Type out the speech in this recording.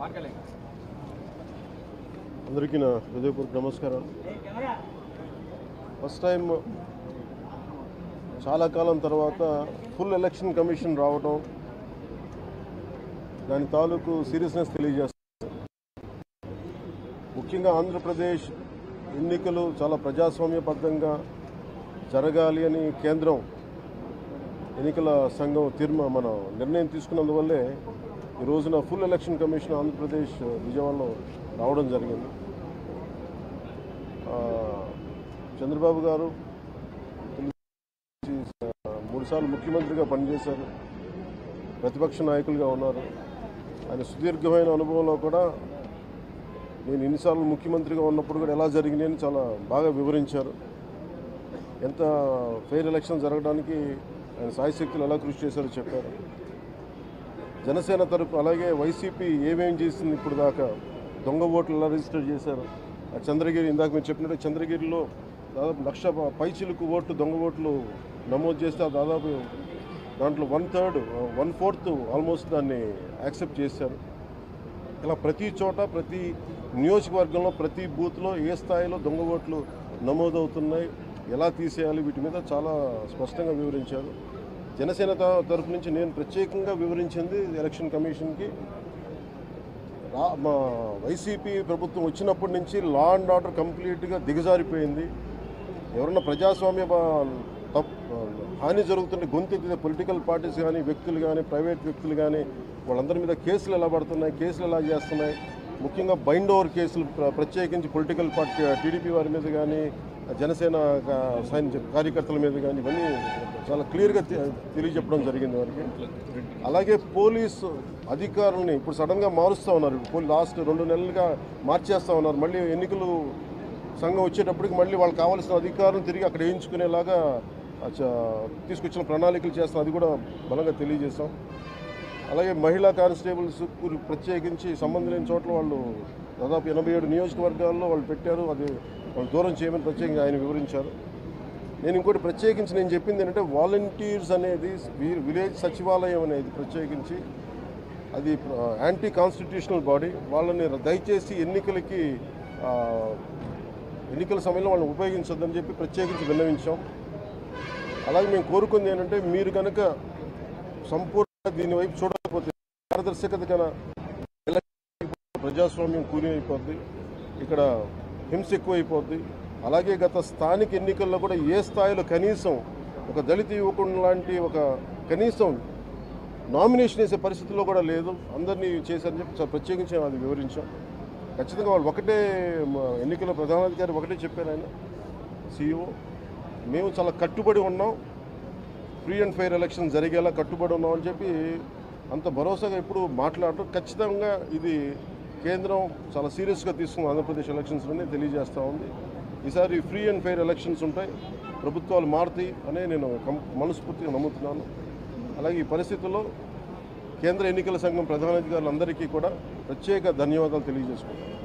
అందరికీ నా హృదయపూర్వక నమస్కారాలు. ఫస్ట్ టైం చాలా కాలం తర్వాత ఫుల్ ఎలక్షన్ కమిషన్ రావడం, దాని తాలూకు సీరియస్నెస్ తెలియజేస్తుంది. ముఖ్యంగా ఆంధ్రప్రదేశ్ ఎన్నికలు చాలా ప్రజాస్వామ్యబద్ధంగా జరగాలి అని కేంద్రం ఎన్నికల సంఘం మన నిర్ణయం తీసుకున్నందువల్లే ఈ రోజున ఫుల్ ఎలక్షన్ కమిషన్ ఆంధ్రప్రదేశ్ విజయవాడలో రావడం జరిగింది. చంద్రబాబు గారు 3 సార్లు ముఖ్యమంత్రిగా పనిచేశారు, ప్రతిపక్ష నాయకులుగా ఉన్నారు. ఆయన సుదీర్ఘమైన అనుభవంలో కూడా నేను ఎన్నిసార్లు ముఖ్యమంత్రిగా ఉన్నప్పుడు కూడా ఎలా జరిగినాయని చాలా బాగా వివరించారు. ఎంత ఫెయిర్ ఎలక్షన్ జరగడానికి ఆయన సాయశక్తులు ఎలా కృషి చేశారో చెప్పారు. జనసేన తరపు అలాగే వైసీపీ ఏమేం చేసింది ఇప్పుడు దాకా, దొంగ ఓట్లు ఎలా రిజిస్టర్ చేశారు, చంద్రగిరి ఇందాక మీరు చెప్పినట్టు చంద్రగిరిలో దాదాపు 1,00,000 పైచిలకు ఓట్లు దొంగ ఓట్లు నమోదు చేస్తే దాదాపు దాంట్లో 1/4 ఆల్మోస్ట్ దాన్ని యాక్సెప్ట్ చేశారు. ఇలా ప్రతి చోట ప్రతి నియోజకవర్గంలో ప్రతి బూత్లో ఏ స్థాయిలో దొంగ ఓట్లు నమోదవుతున్నాయి, ఎలా తీసేయాలి, వీటి మీద చాలా స్పష్టంగా వివరించారు. జనసేన తరఫు నుంచి నేను ప్రత్యేకంగా వివరించింది ఎలక్షన్ కమిషన్కి, మా వైసీపీ ప్రభుత్వం వచ్చినప్పటి నుంచి లా అండ్ ఆర్డర్ కంప్లీట్గా దిగజారిపోయింది. ఎవరన్నా ప్రజాస్వామ్య హాని జరుగుతుంటే గొంతెత్తితే పొలిటికల్ పార్టీస్ కానీ వ్యక్తులు కానీ ప్రైవేట్ వ్యక్తులు కానీ వాళ్ళందరి మీద కేసులు ఎలా పడుతున్నాయి, కేసులు ఎలా చేస్తున్నాయి, ముఖ్యంగా బైండ్ ఓవర్ కేసులు ప్రత్యేకించి పొలిటికల్ పార్టీ టీడీపీ వారి మీద కానీ జనసేన కార్యకర్తల మీద కానీ ఇవన్నీ చాలా క్లియర్గా తెలియజెప్పడం జరిగింది వారికి. అలాగే పోలీసు అధికారులని ఇప్పుడు సడన్గా మారుస్తూ ఉన్నారు. లాస్ట్ 2 నెలలుగా మార్చేస్తూ ఉన్నారు. మళ్ళీ ఎన్నికలు సంఘం వచ్చేటప్పటికి మళ్ళీ వాళ్ళకి కావాల్సిన అధికారులను తిరిగి అక్కడ వేయించుకునేలాగా తీసుకొచ్చిన ప్రణాళికలు చేస్తాం, అది కూడా బలంగా తెలియజేస్తాం. అలాగే మహిళా కానిస్టేబుల్స్ ప్రత్యేకించి సంబంధం లేని చోట్ల వాళ్ళు దాదాపు 87 నియోజకవర్గాల్లో వాళ్ళు పెట్టారు, అది వాళ్ళు దూరం చేయమని ప్రత్యేకంగా ఆయన వివరించారు. నేను ఇంకోటి ప్రత్యేకించి నేను చెప్పింది ఏంటంటే వాలంటీర్స్ అనేది విలేజ్ సచివాలయం అనేది ప్రత్యేకించి అది యాంటీ కాన్స్టిట్యూషనల్ బాడీ, వాళ్ళని దయచేసి ఎన్నికల సమయంలో వాళ్ళని ఉపయోగించొద్దని చెప్పి ప్రత్యేకించి విన్నవించాం. అలాగే మేము కోరుకుంది ఏంటంటే మీరు కనుక సంపూర్ణ దీని వైపు చూడకపోతే పారదర్శకత కన్నా ప్రజాస్వామ్యం కూలి అయిపోద్ది, ఇక్కడ హింస ఎక్కువైపోద్ది. అలాగే గత స్థానిక ఎన్నికల్లో కూడా ఏ స్థాయిలో కనీసం ఒక దళిత యువకుడు లాంటి ఒక కనీసం నామినేషన్ వేసే పరిస్థితుల్లో కూడా లేదు, అందరినీ చేశారని చెప్పి ప్రత్యేకించి అది వివరించాం. ఖచ్చితంగా వాళ్ళు ఒకటే ఎన్నికల ప్రధానాధికారి ఒకటే చెప్పారు, ఆయన CEO, మేము చాలా కట్టుబడి ఉన్నాం, ఫ్రీ అండ్ ఫెయిర్ ఎలక్షన్ జరిగేలా కట్టుబడి ఉన్నాం అని చెప్పి అంత భరోసాగా ఇప్పుడు మాట్లాడటం. ఖచ్చితంగా ఇది కేంద్రం చాలా సీరియస్గా తీసుకున్న ఆంధ్రప్రదేశ్ ఎలక్షన్స్లోనే తెలియజేస్తూ ఉంది. ఈసారి ఫ్రీ అండ్ ఫెయిర్ ఎలక్షన్స్ ఉంటాయి, ప్రభుత్వాలు మారుతాయి అనే నేను మనస్ఫూర్తిగా నమ్ముతున్నాను. అలాగే ఈ పరిస్థితుల్లో కేంద్ర ఎన్నికల సంఘం ప్రధానాధికారులందరికీ కూడా ప్రత్యేక ధన్యవాదాలు తెలియజేసుకుంటాను.